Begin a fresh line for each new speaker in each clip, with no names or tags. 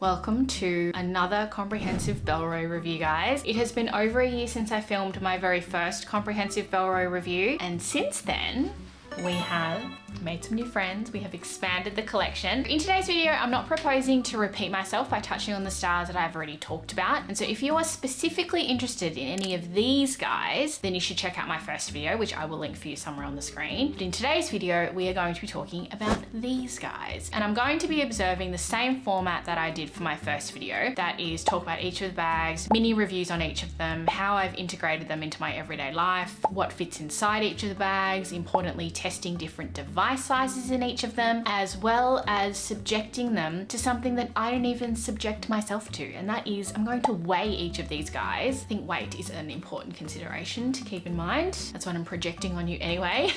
Welcome to another comprehensive BELLROY review, guys. It has been over a year since I filmed my very first comprehensive BELLROY review, and since then, we have made some new friends. We have expanded the collection. In today's video, I'm not proposing to repeat myself by touching on the styles that I've already talked about. And so if you are specifically interested in any of these guys, then you should check out my first video, which I will link for you somewhere on the screen. But in today's video, we are going to be talking about these guys. And I'm going to be observing the same format that I did for my first video. That is talk about each of the bags, mini reviews on each of them, how I've integrated them into my everyday life, what fits inside each of the bags, importantly, testing different device sizes in each of them, as well as subjecting them to something that I don't even subject myself to, and that is I'm going to weigh each of these guys. I think weight is an important consideration to keep in mind. That's what I'm projecting on you anyway.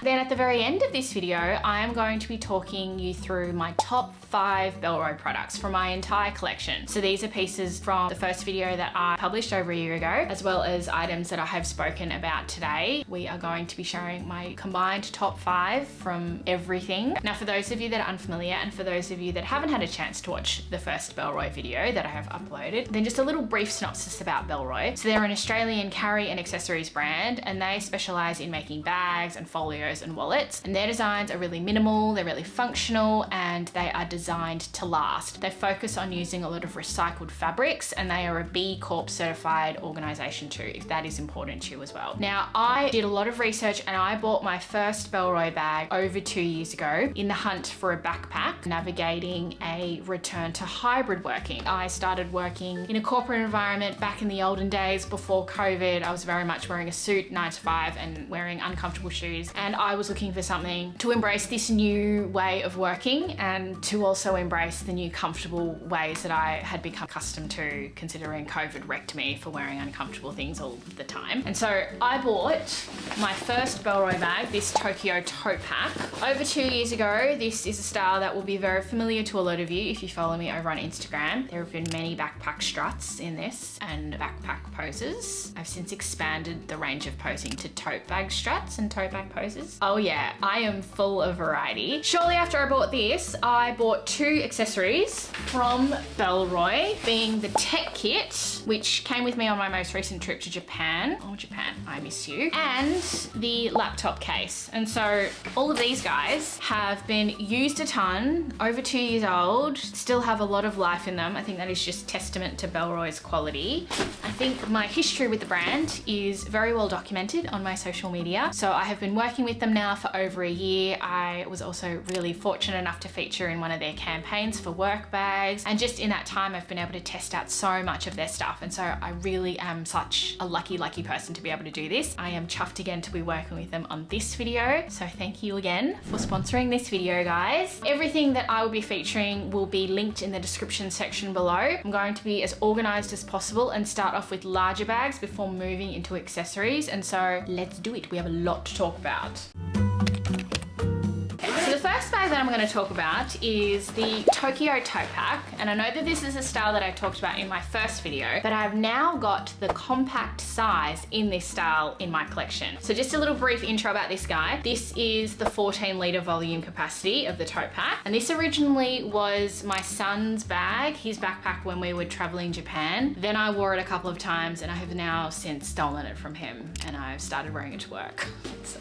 Then at the very end of this video, I am going to be talking you through my top 5 BELLROY products from my entire collection. So these are pieces from the first video that I published over a year ago, as well as items that I have spoken about today. We are going to be sharing my combined top 5 from everything. Now, for those of you that are unfamiliar, and for those of you that haven't had a chance to watch the first BELLROY video that I have uploaded, then just a little brief synopsis about BELLROY. So they're an Australian carry and accessories brand, and they specialize in making bags and folios and wallets. And their designs are really minimal, they're really functional, and they are designed to last. They focus on using a lot of recycled fabrics, and they are a B Corp certified organization too, if that is important to you as well. Now, I did a lot of research and I bought my first BELLROY bag over 2 years ago in the hunt for a backpack, navigating a return to hybrid working. I started working in a corporate environment back in the olden days before COVID. I was very much wearing a suit 9 to 5 and wearing uncomfortable shoes, and I was looking for something to embrace this new way of working and to also embrace the new comfortable ways that I had become accustomed to, considering COVID wrecked me for wearing uncomfortable things all the time. And so I bought my first BELLROY bag, this Tokyo Tote pack, over 2 years ago. This is a style that will be very familiar to a lot of you if you follow me over on Instagram. There have been many backpack struts in this and backpack poses. I've since expanded the range of posing to tote bag struts and tote bag poses. Oh yeah, I am full of variety. Shortly after I bought this, I bought 2 accessories from BELLROY, being the tech kit, which came with me on my most recent trip to Japan. Oh, Japan, I miss you. And the laptop case. And so all of these guys have been used a ton, over 2 years old, still have a lot of life in them. I think that is just testament to BELLROY's quality. I think my history with the brand is very well documented on my social media. So I have been working with them now for over a year. I was also really fortunate enough to feature in one of their campaigns for work bags. And just in that time, I've been able to test out so much of their stuff. And so I really am such a lucky person to be able to do this. I am chuffed again to be working with them on this video. So thank you again for sponsoring this video, guys. Everything that I will be featuring will be linked in the description section below. I'm going to be as organized as possible and start off with larger bags before moving into accessories. And so let's do it. We have a lot to talk about. So the first bag that I'm going to talk about is the Tokyo Tote Pack, and I know that this is a style that I talked about in my first video, but I've now got the compact size in this style in my collection. So just a little brief intro about this guy. This is the 14-litre volume capacity of the tote pack, and this originally was my son's bag, his backpack when we were traveling Japan. Then I wore it a couple of times, and I have now since stolen it from him, and I've started wearing it to work. So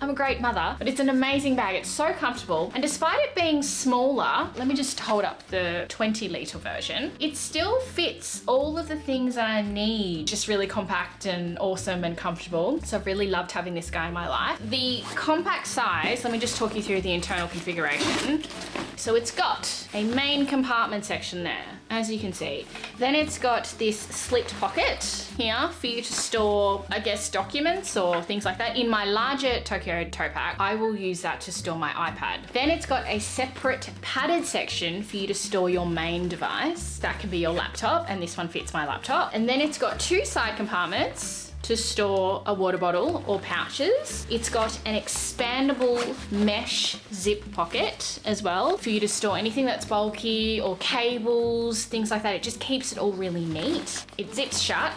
I'm a great mother, but it's an amazing bag. It's so comfortable. And despite it being smaller, let me just hold up the 20-litre version. It still fits all of the things that I need. Just really compact and awesome and comfortable. So I've really loved having this guy in my life. The compact size, let me just talk you through the internal configuration. So it's got a main compartment section there, as you can see. Then it's got this slipped pocket here for you to store, I guess, documents or things like that. In my larger Tokyo Tote Pack, I will use that to store my iPad. Then it's got a separate padded section for you to store your main device. That can be your laptop, and this one fits my laptop. And then it's got 2 side compartments to store a water bottle or pouches. It's got an expandable mesh zip pocket as well for you to store anything that's bulky or cables, things like that. It just keeps it all really neat. It zips shut.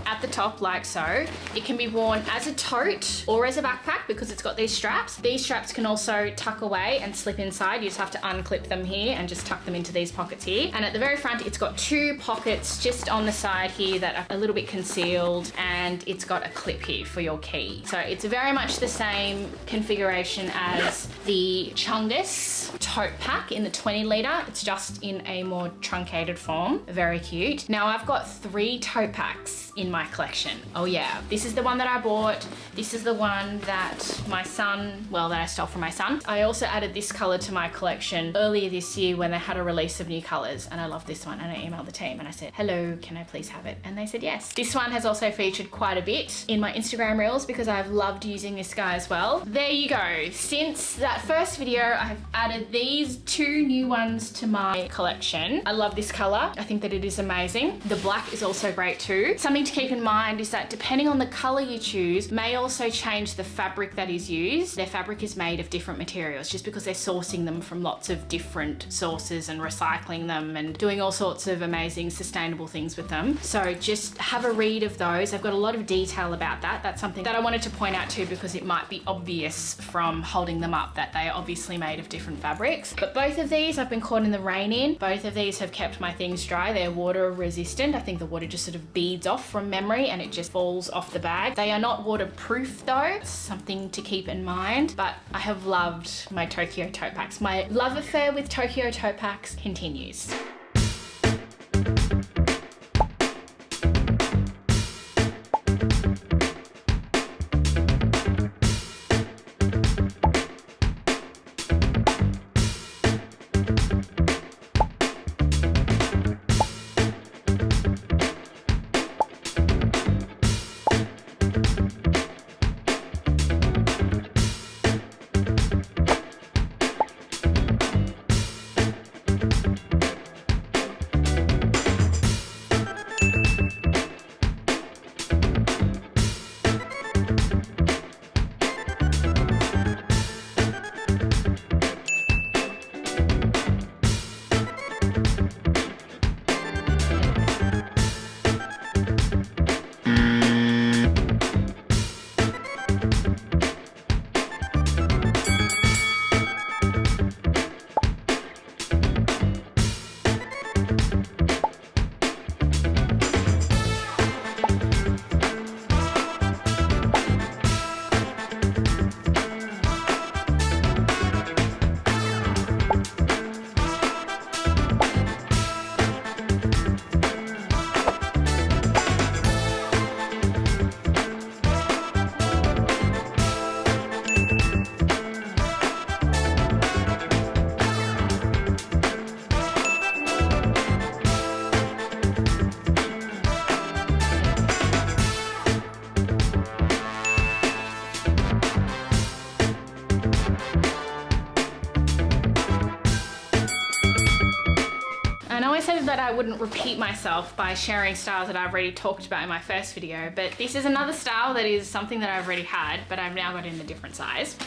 at the top like so. It can be worn as a tote or as a backpack because it's got these straps. These straps can also tuck away and slip inside. You just have to unclip them here and just tuck them into these pockets here. And at the very front, it's got 2 pockets just on the side here that are a little bit concealed, and it's got a clip here for your key. So it's very much the same configuration as the Chungus tote pack in the 20 litre. It's just in a more truncated form. Very cute. Now I've got 3 tote packs in my collection. Oh yeah, this is the one that I bought. This is the one that my son, well, that I stole from my son. I also added this color to my collection earlier this year when they had a release of new colors, and I love this one. And I emailed the team and I said, hello, can I please have it? And they said yes. This one has also featured quite a bit in my Instagram reels because I've loved using this guy as well. There you go. Since that first video, I've added these 2 new ones to my collection. I love this color. I think that it is amazing. The black is also great too. Something to keep in mind is that depending on the color you choose may also change the fabric that is used. Their fabric is made of different materials just because they're sourcing them from lots of different sources and recycling them and doing all sorts of amazing sustainable things with them. So just have a read of those. I've got a lot of detail about that. That's something that I wanted to point out too because it might be obvious from holding them up that they are obviously made of different fabrics. But both of these I've been caught in the rain in. Both of these have kept my things dry. They're water resistant. I think the water just sort of beads off from memory and it just falls off the bag. They are not waterproof though. It's something to keep in mind, but I have loved my Tokyo tote packs. My love affair with Tokyo tote packs continues. said that I wouldn't repeat myself by sharing styles that I've already talked about in my first video, but this is another style that is something that I've already had, but I've now got in a different size.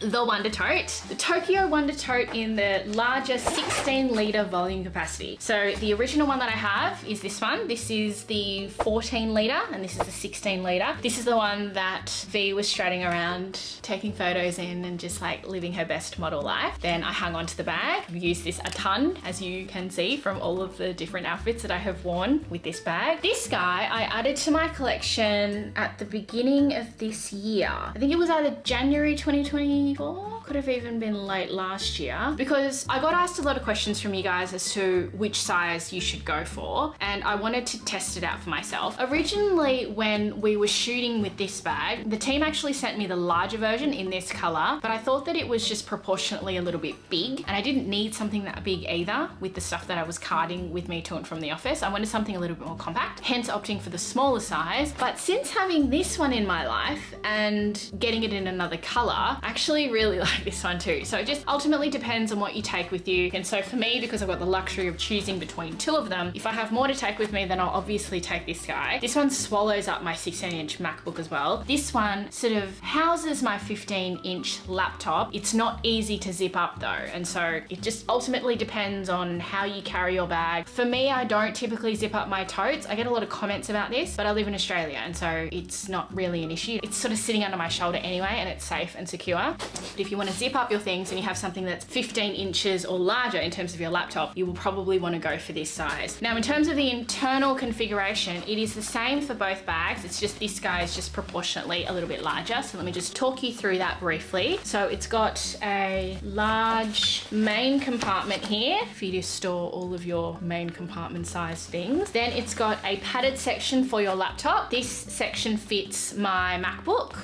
The Wonder Tote. The Tokyo Wonder Tote in the larger 16 litre volume capacity. So the original one that I have is this one. This is the 14 litre and this is the 16 litre. This is the one that V was strutting around, taking photos in and just like living her best model life. Then I hung onto the bag. I've used this a ton, as you can see from all of the different outfits that I have worn with this bag. This guy I added to my collection at the beginning of this year. I think it was either January 2024, could have even been late last year, because I got asked a lot of questions from you guys as to which size you should go for, and I wanted to test it out for myself. Originally, when we were shooting with this bag, the team actually sent me the larger version in this color, but I thought that it was just proportionately a little bit big, and I didn't need something that big either with the stuff that I was carting with me to and from the office. I wanted something a little bit more compact, hence opting for the smaller size. But since having this one in my life and getting it in another color, I actually really like like this one too. So it just ultimately depends on what you take with you. And so for me, because I've got the luxury of choosing between two of them, if I have more to take with me, then I'll obviously take this guy. This one swallows up my 16-inch MacBook as well. This one sort of houses my 15-inch laptop. It's not easy to zip up though. And so it just ultimately depends on how you carry your bag. For me, I don't typically zip up my totes. I get a lot of comments about this, but I live in Australia and so it's not really an issue. It's sort of sitting under my shoulder anyway and it's safe and secure. But if you want to zip up your things and you have something that's 15 inches or larger in terms of your laptop, you will probably want to go for this size. Now, in terms of the internal configuration, it is the same for both bags. It's just this guy is just proportionately a little bit larger. So let me just talk you through that briefly. So it's got a large main compartment here for you to store all of your main compartment size things. Then it's got a padded section for your laptop. This section fits my MacBook.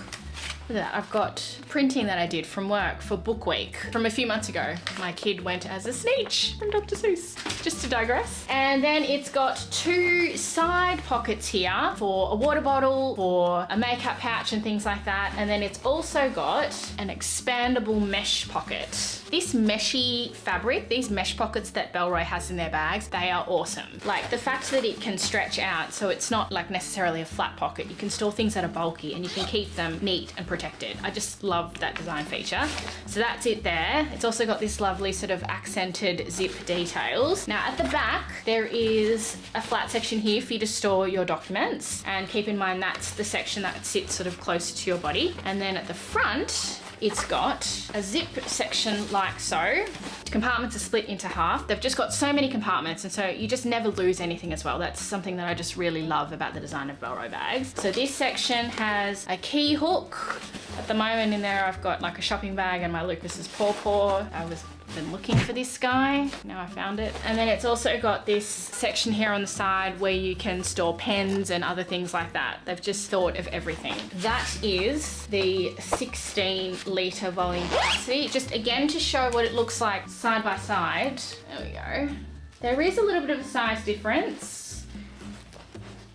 Look at that, I've got printing that I did from work for Book Week from a few months ago. My kid went as a Sneetch from Dr. Seuss, just to digress. And then it's got two side pockets here for a water bottle, for a makeup pouch and things like that. And then it's also got an expandable mesh pocket. This meshy fabric, these mesh pockets that BELLROY has in their bags, they are awesome. Like the fact that it can stretch out so it's not like necessarily a flat pocket. You can store things that are bulky and you can keep them neat and protected. I just love that design feature. So that's it there. It's also got this lovely sort of accented zip details. Now at the back, there is a flat section here for you to store your documents. And keep in mind that's the section that sits sort of closer to your body. And then at the front, it's got a zip section like so. Compartments are split into half. They've just got so many compartments and so you just never lose anything as well. That's something that I just really love about the design of BELLROY bags. So this section has a key hook. At the moment in there I've got like a shopping bag and my Lucas's paw. I've been looking for this guy. Now I found it. And then it's also got this section here on the side where you can store pens and other things like that. They've just thought of everything. That is the 16-litre volume capacity. Just again to show what it looks like side by side. There we go. There is a little bit of a size difference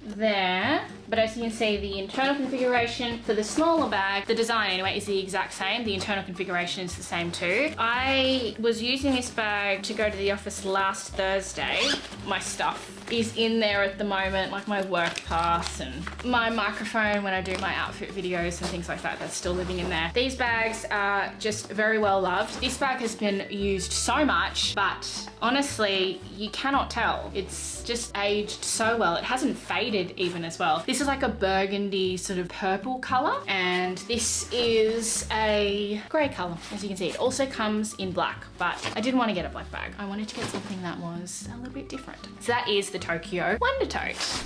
there. But as you can see, the internal configuration for the smaller bag, the design anyway, is the exact same. The internal configuration is the same too. I was using this bag to go to the office last Thursday. My stuff is in there at the moment, like my work pass and my microphone when I do my outfit videos and things like that. That's still living in there. These bags are just very well loved. This bag has been used so much, but honestly, you cannot tell. It's just aged so well. It hasn't faded even as well. This is like a burgundy sort of purple color, and this is a grey color, as you can see. It also comes in black, but I didn't want to get a black bag. I wanted to get something that was a little bit different. So that is the Tokyo Wonder Tote.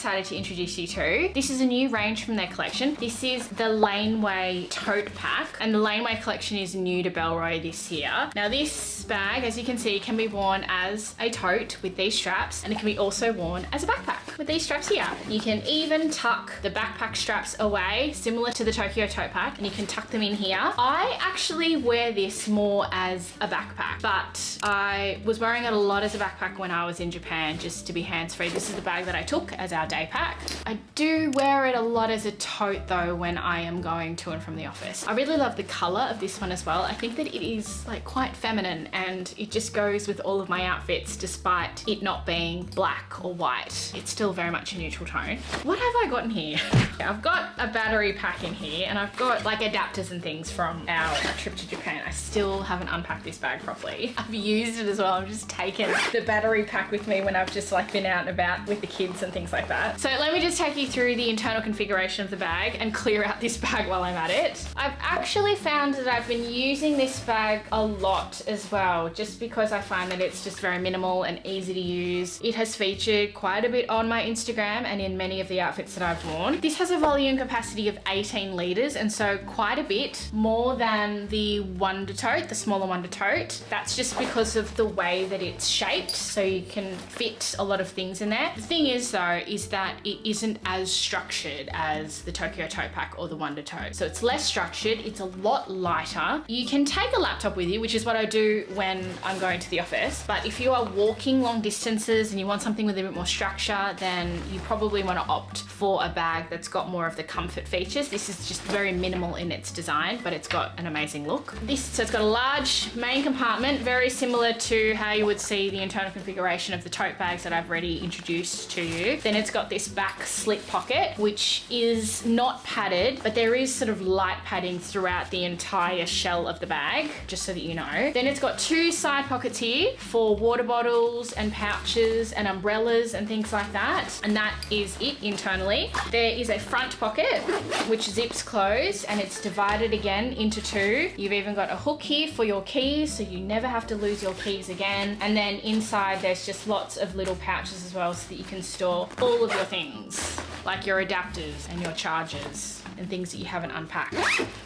excited to introduce you to. This is a new range from their collection. This is the Laneway Tote Pack, and the Laneway collection is new to BELLROY this year. Now this bag, as you can see, can be worn as a tote with these straps, and it can be also worn as a backpack with these straps here. You can even tuck the backpack straps away, similar to the Tokyo Tote Pack, and you can tuck them in here. I actually wear this more as a backpack, but I was wearing it a lot as a backpack when I was in Japan, just to be hands-free. This is the bag that I took as our day pack. I do wear it a lot as a tote though when I am going to and from the office. I really love the color of this one as well. I think that it is like quite feminine, and it just goes with all of my outfits despite it not being black or white. It's still very much a neutral tone. What have I got in here? I've got a battery pack in here, and I've got like adapters and things from our trip to Japan. I still haven't unpacked this bag properly. I've used it as well. I've just taken the battery pack with me when I've just like been out and about with the kids and things like that. So let me just take you through the internal configuration of the bag and clear out this bag while I'm at it. I've actually found that I've been using this bag a lot as well, just because I find that it's just very minimal and easy to use. It has featured quite a bit on my Instagram and in many of the outfits that I've worn. This has a volume capacity of 18 litres, and so quite a bit more than the Wonder Tote, the smaller Wonder Tote. That's just because of the way that it's shaped, so you can fit a lot of things in there. The thing is though, is that it isn't as structured as the Tokyo Tote Pack or the Wonder Tote. So it's less structured, it's a lot lighter. You can take a laptop with you, which is what I do when I'm going to the office. But if you are walking long distances and you want something with a bit more structure, then you probably want to opt for a bag that's got more of the comfort features. This is just very minimal in its design, but it's got an amazing look. So it's got a large main compartment, very similar to how you would see the internal configuration of the tote bags that I've already introduced to you. Then it's got this back slip pocket, which is not padded, but there is sort of light padding throughout the entire shell of the bag, just so that you know. Then it's got two side pockets here for water bottles and pouches and umbrellas and things like that. And that is it internally. There is a front pocket, which zips closed, and it's divided again into two. You've even got a hook here for your keys, so you never have to lose your keys again. And then inside there's just lots of little pouches as well, so that you can store all of your things, like your adapters and your chargers and things that you haven't unpacked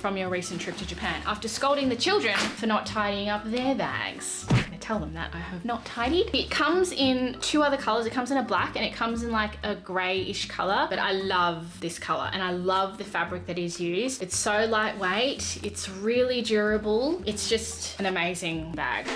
from your recent trip to Japan. After scolding the children for not tidying up their bags, I'm gonna tell them that I have not tidied. It comes in two other colors. It comes in a black and it comes in like a grayish color, but I love this color and I love the fabric that is used. It's so lightweight, it's really durable. It's just an amazing bag.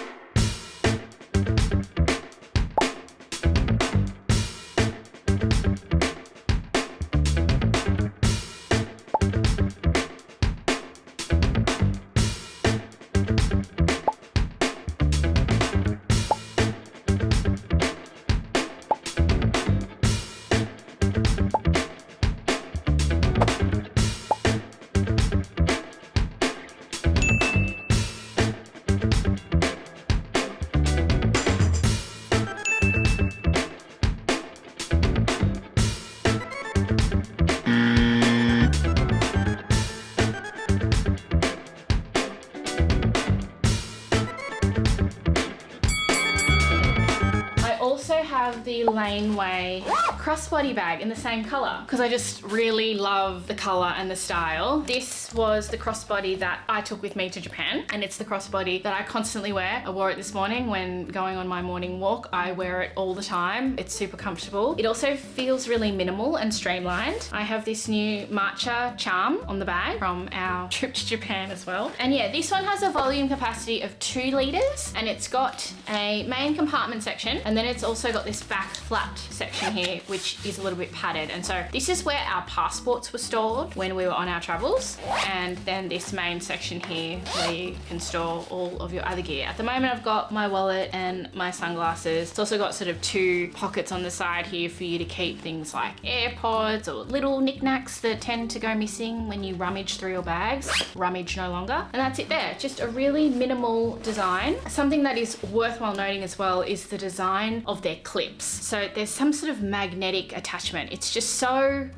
Have the Laneway crossbody bag in the same color because I just really love the color and the style. This was the crossbody that I took with me to Japan, and it's the crossbody that I constantly wear. I wore it this morning when going on my morning walk. I wear it all the time. It's super comfortable. It also feels really minimal and streamlined. I have this new matcha charm on the bag from our trip to Japan as well. And yeah, this one has a volume capacity of 2 liters, and it's got a main compartment section, and then it's also got this back flat section here, which is a little bit padded. And so this is where our passports were stored when we were on our travels. And then this main section here where you can store all of your other gear. At the moment, I've got my wallet and my sunglasses. It's also got sort of 2 pockets on the side here for you to keep things like AirPods or little knickknacks that tend to go missing when you rummage through your bags. Rummage no longer. And that's it there. Just a really minimal design. Something that is worthwhile noting as well is the design of their clips. So there's some sort of magnetic attachment. It's just so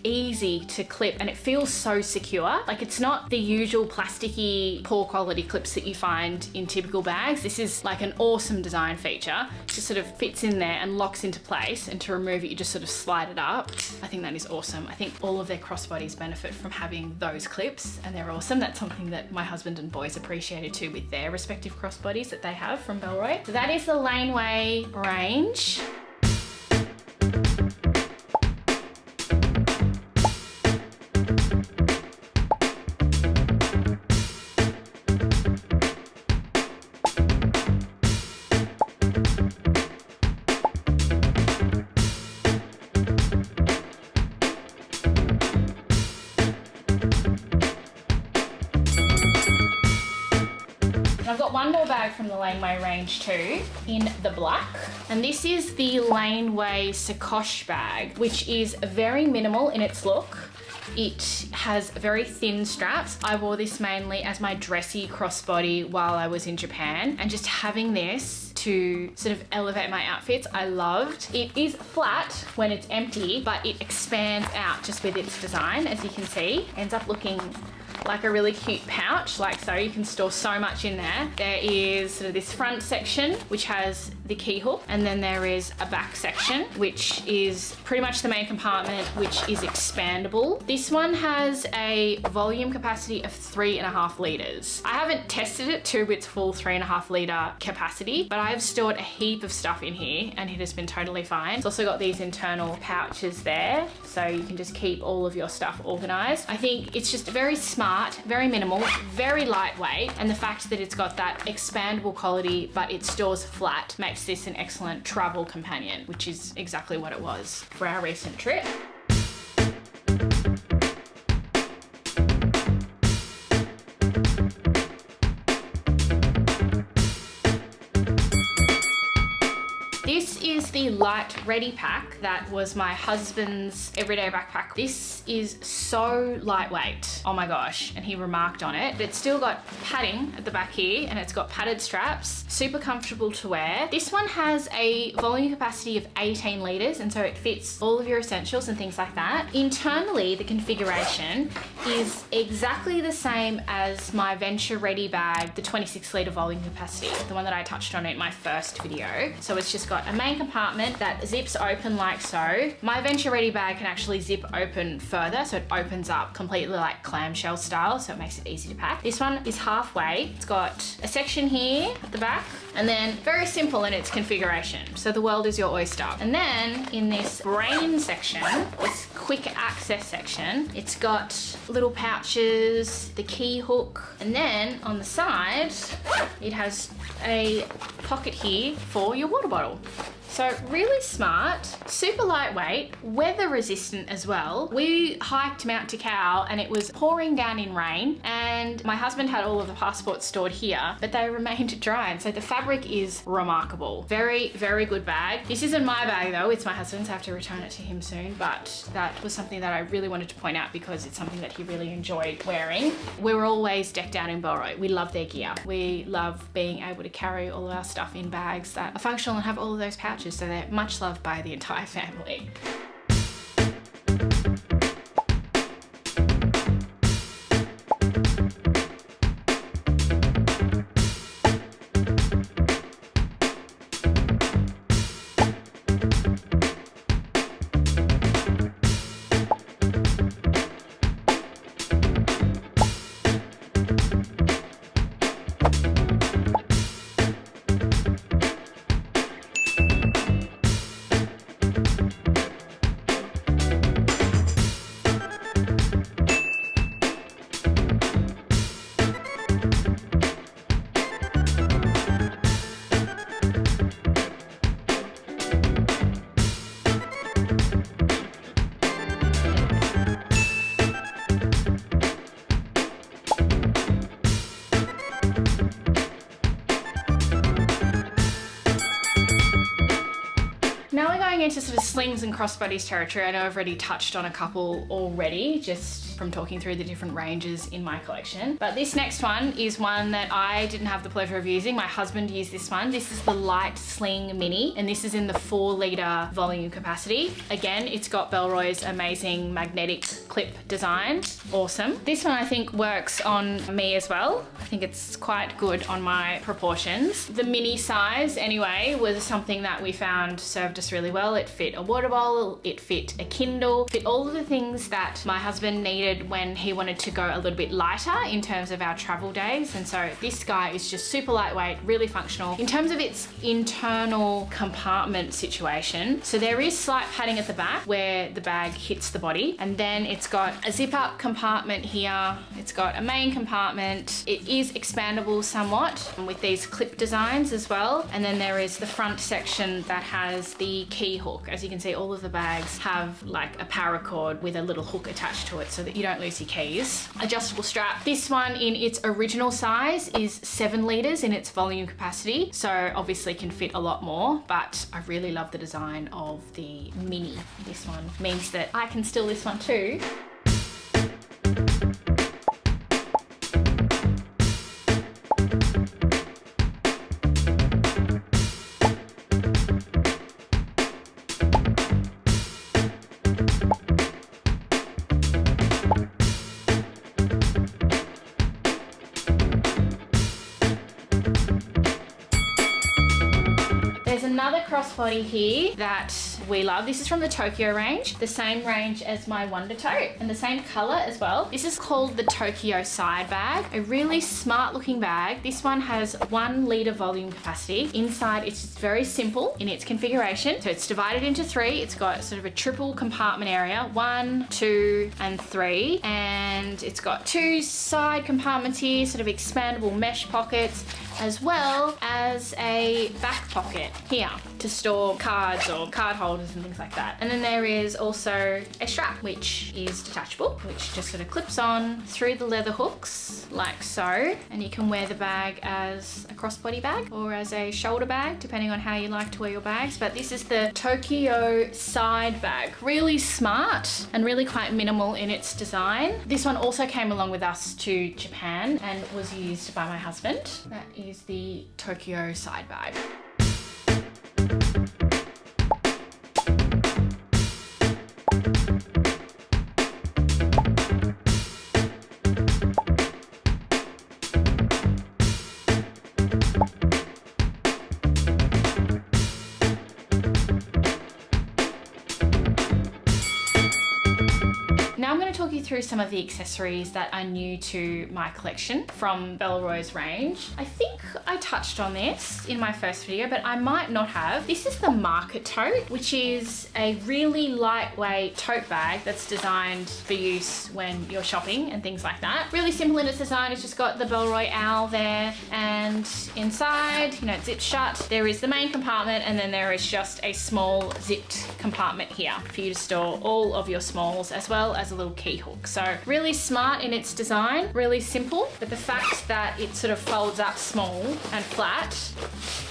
easy to clip and it feels so secure. Like it's not the usual plasticky, poor quality clips that you find in typical bags. This is like an awesome design feature. It just sort of fits in there and locks into place, and to remove it, you just sort of slide it up. I think that is awesome. I think all of their crossbodies benefit from having those clips, and they're awesome. That's something that my husband and boys appreciated too with their respective crossbodies that they have from BELLROY. So that is the Laneway range. I've got one more bag from the Laneway range too, in the black. And this is the Laneway Sacoche bag, which is very minimal in its look. It has very thin straps. I wore this mainly as my dressy crossbody while I was in Japan, and just having this to sort of elevate my outfits, I loved. It is flat when it's empty, but it expands out just with its design, as you can see. Ends up looking like a really cute pouch, like so. You can store so much in there. There is sort of this front section which has the key hook, and then there is a back section which is pretty much the main compartment, which is expandable. This one has a volume capacity of 3.5 litres. I haven't tested it to its full 3.5 litre capacity, but I've stored a heap of stuff in here and it has been totally fine. It's also got these internal pouches there, so you can just keep all of your stuff organised. I think it's just very smart, very minimal, very lightweight, and the fact that it's got that expandable quality but it stores flat makes this an excellent travel companion, which is exactly what it was for our recent trip. This is the light ready pack that was my husband's everyday backpack. This is so lightweight, oh my gosh, and he remarked on it. It's still got padding at the back here, and it's got padded straps, super comfortable to wear. This one has a volume capacity of 18 litres, and so it fits all of your essentials and things like that. Internally, the configuration is exactly the same as my Venture Ready bag, the 26 litre volume capacity, the one that I touched on in my first video. So it's just got a main compartment that zips open like so. My Venture Ready bag can actually zip open further, so it opens up completely like clamshell style, so it makes it easy to pack. This one is halfway. It's got a section here at the back, and then very simple in its configuration. So the world is your oyster. And then in this brain section, this quick access section, it's got little pouches, the key hook, and then on the side, it has a pocket here for your water bottle. So really smart, super lightweight, weather resistant as well. We hiked Mount Takao and it was pouring down in rain, and my husband had all of the passports stored here, but they remained dry, and so the fabric is remarkable. Very, very good bag. This isn't my bag though, it's my husband's. I have to return it to him soon, but that was something that I really wanted to point out because it's something that he really enjoyed wearing. We're always decked out in BELLROY. We love their gear. We love being able to carry all of our stuff in bags that are functional and have all of those pouches, so they're much loved by the entire family. into sort of slings and crossbodies territory. I know I've already touched on a couple already, just from talking through the different ranges in my collection. But this next one is one that I didn't have the pleasure of using. My husband used this one. This is the Light Sling Mini, and this is in the 4-litre volume capacity. Again, it's got BELLROY's amazing magnetic clip design. Awesome. This one I think works on me as well. I think it's quite good on my proportions. The mini size anyway was something that we found served us really well. It fit a water bottle, it fit a Kindle, fit all of the things that my husband needed when he wanted to go a little bit lighter in terms of our travel days. And so this guy is just super lightweight, really functional. In terms of its internal compartment situation, so there is slight padding at the back where the bag hits the body, and then it's got a zip up compartment here. It's got a main compartment. It is expandable somewhat with these clip designs as well. And then there is the front section that has the key hook. As you can see, all of the bags have like a paracord with a little hook attached to it so that you don't lose your keys. Adjustable strap. This one in its original size is 7 litres in its volume capacity, so obviously can fit a lot more, but I really love the design of the mini. This one means that I can steal this one too. There's another crossbody here that we love. This is from the Tokyo range, the same range as my Wonder Tote and the same color as well. This is called the Tokyo Side Bag, a really smart looking bag. This one has 1 litre volume capacity. Inside it's just very simple in its configuration. So it's divided into 3. It's got sort of a triple compartment area, 1, 2 and 3. And it's got 2 side compartments here, sort of expandable mesh pockets, as well as a back pocket here to store cards or card holders and things like that. And then there is also a strap, which is detachable, which just sort of clips on through the leather hooks like so. And you can wear the bag as a crossbody bag or as a shoulder bag, depending on how you like to wear your bags. But this is the Tokyo Side Bag. Really smart and really quite minimal in its design. This one also came along with us to Japan and was used by my husband. That is the Tokyo Side Bag. Now I'm going to talk you through some of the accessories that are new to my collection from BELLROY's range. I think I touched on this in my first video, but I might not have. This is the Market Tote, which is a really lightweight tote bag that's designed for use when you're shopping and things like that. Really simple in its design. It's just got the BELLROY owl there, and inside, you know, it zips shut. There is the main compartment, and then there is just a small zipped compartment here for you to store all of your smalls, as well as a little key hook. So really smart in its design, really simple, but the fact that it sort of folds up small and flat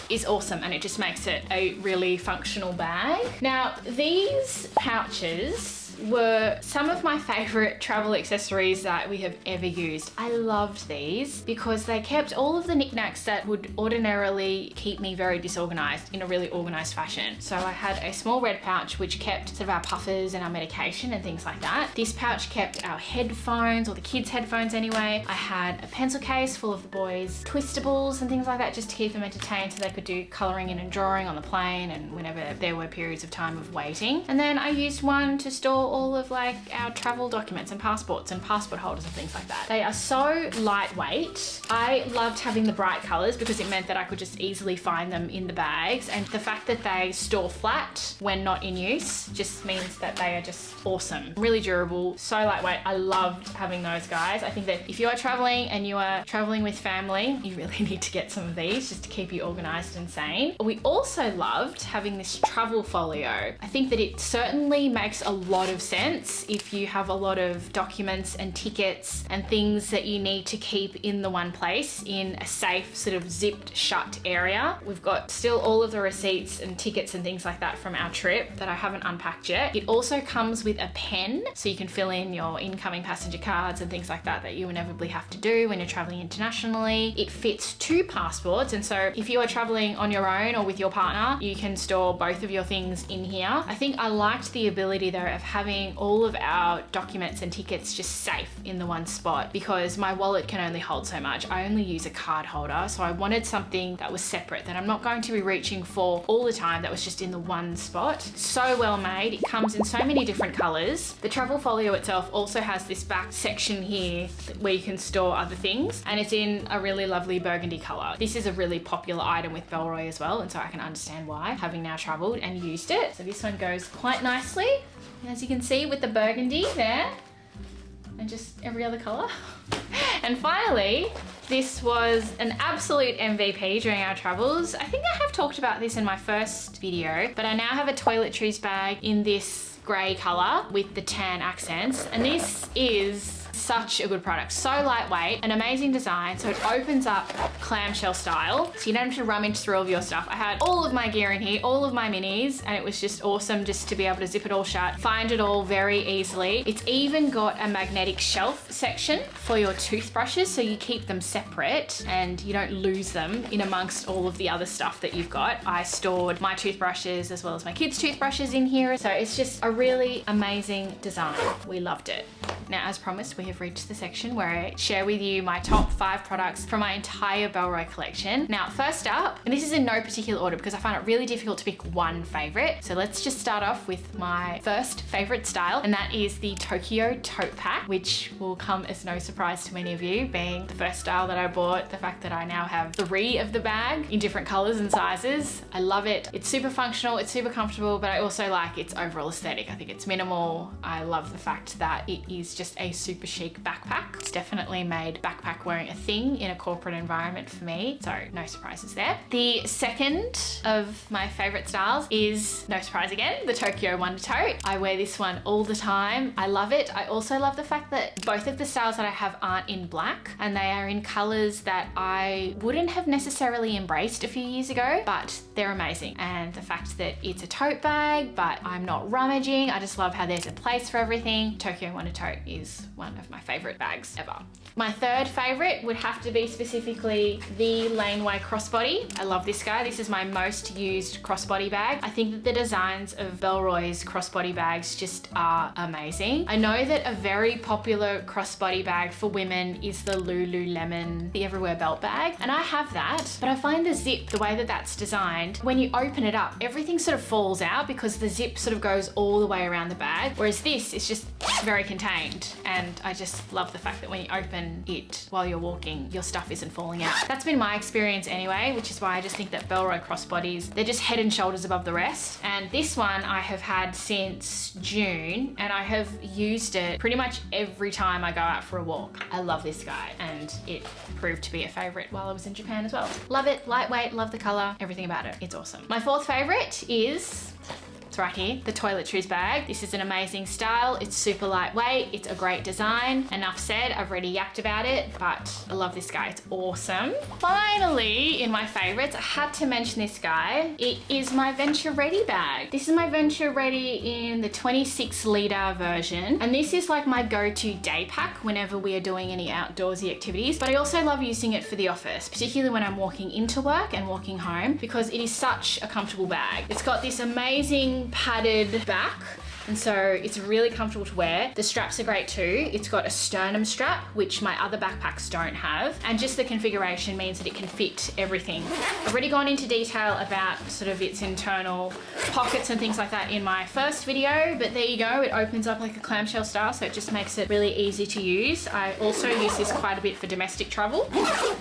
is awesome, and it just makes it a really functional bag. Now, these pouches were some of my favorite travel accessories that we have ever used. I loved these because they kept all of the knickknacks that would ordinarily keep me very disorganized in a really organized fashion. So I had a small red pouch which kept sort of our puffers and our medication and things like that. This pouch kept our headphones, or the kids' headphones anyway. I had a pencil case full of the boys' twistables and things like that, just to keep them entertained so they could do colouring in and drawing on the plane and whenever there were periods of time of waiting. And then I used one to store all of like our travel documents and passports and passport holders and things like that. They are so lightweight. I loved having the bright colours because it meant that I could just easily find them in the bags, and the fact that they store flat when not in use just means that they are just awesome. Really durable, so lightweight. I loved having those, guys. I think that if you are traveling and you are traveling with family, you really need to get some of these just to keep you organised and sane. We also loved having this travel folio. I think that it certainly makes a lot of of sense if you have a lot of documents and tickets and things that you need to keep in the one place in a safe sort of zipped shut area. We've got still all of the receipts and tickets and things like that from our trip that I haven't unpacked yet. It also comes with a pen so you can fill in your incoming passenger cards and things like that that you inevitably have to do when you're traveling internationally. It fits 2 passports, and so if you are traveling on your own or with your partner, you can store both of your things in here. I think I liked the ability though of having all of our documents and tickets just safe in the one spot, because my wallet can only hold so much. I only use a card holder, so I wanted something that was separate, that I'm not going to be reaching for all the time, that was just in the one spot. So well made. It comes in so many different colors. The travel folio itself also has this back section here where you can store other things, and it's in a really lovely burgundy color. This is a really popular item with BELLROY as well, and so I can understand why, having now traveled and used it. So this one goes quite nicely, as you can see, with the burgundy there and just every other color. And finally, this was an absolute MVP during our travels. I think I have talked about this in my first video, but I now have a toiletries bag in this grey color with the tan accents, and this is such a good product. So lightweight, an amazing design. So it opens up clamshell style, so you don't have to rummage through all of your stuff. I had all of my gear in here, all of my minis, and it was just awesome just to be able to zip it all shut, find it all very easily. It's even got a magnetic shelf section for your toothbrushes, so you keep them separate and you don't lose them in amongst all of the other stuff that you've got. I stored my toothbrushes as well as my kids' toothbrushes in here, so it's just a really amazing design. We loved it. Now, as promised, we have reached the section where I share with you my top 5 products from my entire BELLROY collection. Now, first up, and this is in no particular order because I find it really difficult to pick one favorite. So let's just start off with my first favorite style, and that is the Tokyo tote pack, which will come as no surprise to many of you, being the first style that I bought. The fact that I now have 3 of the bag in different colors and sizes. I love it. It's super functional, it's super comfortable, but I also like its overall aesthetic. I think it's minimal. I love the fact that it is just a super chic backpack. It's definitely made backpack wearing a thing in a corporate environment for me, so no surprises there. The second of my favorite styles is, no surprise again, the Tokyo Wonder Tote. I wear this one all the time. I love it. I also love the fact that both of the styles that I have aren't in black, and they are in colors that I wouldn't have necessarily embraced a few years ago, but they're amazing. And the fact that it's a tote bag, but I'm not rummaging. I just love how there's a place for everything. Tokyo Wonder Tote is one of my favorite bags ever. My third favorite would have to be specifically the Laneway crossbody. I love this guy. This is my most used crossbody bag. I think that the designs of BELLROY's crossbody bags just are amazing. I know that a very popular crossbody bag for women is the Lululemon, the Everywhere belt bag, and I have that, but I find the zip, the way that that's designed, when you open it up, everything sort of falls out because the zip sort of goes all the way around the bag, whereas this is just very contained, and I just love the fact that when you open it while you're walking, your stuff isn't falling out. That's been my experience anyway, which is why I just think that BELLROY crossbodies, they're just head and shoulders above the rest. And this one I have had since June, and I have used it pretty much every time I go out for a walk. I love this guy, and it proved to be a favorite while I was in Japan as well. Love it, lightweight, love the color, everything about it. It's awesome. My fourth favorite is, it's right here, the toiletries bag. This is an amazing style. It's super lightweight. It's a great design. Enough said, I've already yacked about it, but I love this guy. It's awesome. Finally, in my favorites, I had to mention this guy. It is my Venture Ready bag. This is my Venture Ready in the 26 litre version. And this is like my go-to day pack whenever we are doing any outdoorsy activities. But I also love using it for the office, particularly when I'm walking into work and walking home, because it is such a comfortable bag. It's got this amazing padded back, and so it's really comfortable to wear. The straps are great too. It's got a sternum strap, which my other backpacks don't have, and just the configuration means that it can fit everything. I've already gone into detail about sort of its internal pockets and things like that in my first video, but there you go. It opens up like a clamshell style, so it just makes it really easy to use. I also use this quite a bit for domestic travel.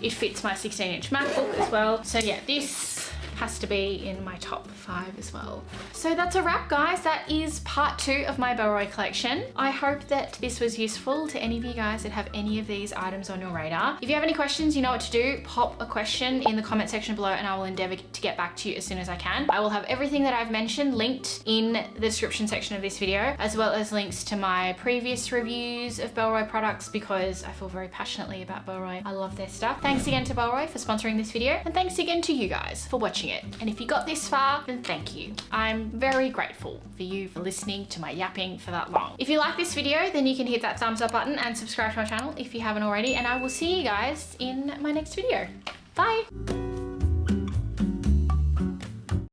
It fits my 16-inch MacBook as well. So yeah, this has to be in my top 5 as well. So that's a wrap, guys. That is part 2 of my BELLROY collection. I hope that this was useful to any of you guys that have any of these items on your radar. If you have any questions, you know what to do. Pop a question in the comment section below and I will endeavor to get back to you as soon as I can. I will have everything that I've mentioned linked in the description section of this video, as well as links to my previous reviews of BELLROY products because I feel very passionately about BELLROY. I love their stuff. Thanks again to BELLROY for sponsoring this video, and thanks again to you guys for watching it. And if you got this far, then thank you. I'm very grateful for you for listening to my yapping for that long. If you like this video, then you can hit that thumbs up button and subscribe to my channel if you haven't already, and I will see you guys in my next video. Bye!